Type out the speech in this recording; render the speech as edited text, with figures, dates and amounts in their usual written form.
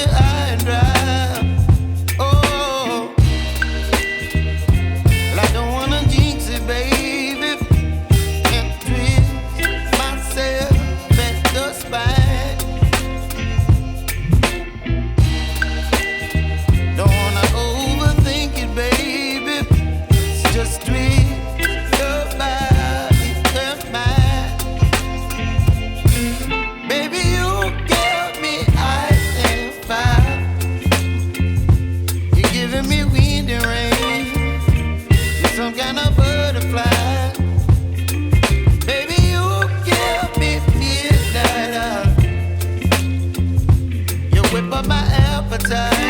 high and dry. Oh, well, I don't wanna jinx it, baby, and twist myself at the spine. Don't wanna overthink it, baby. It's just twist your body and mine. Baby, you give me ice and fire. You're giving me wind and rain. You're some kind of butterfly. Baby, you give me midnight. You whip up my appetite.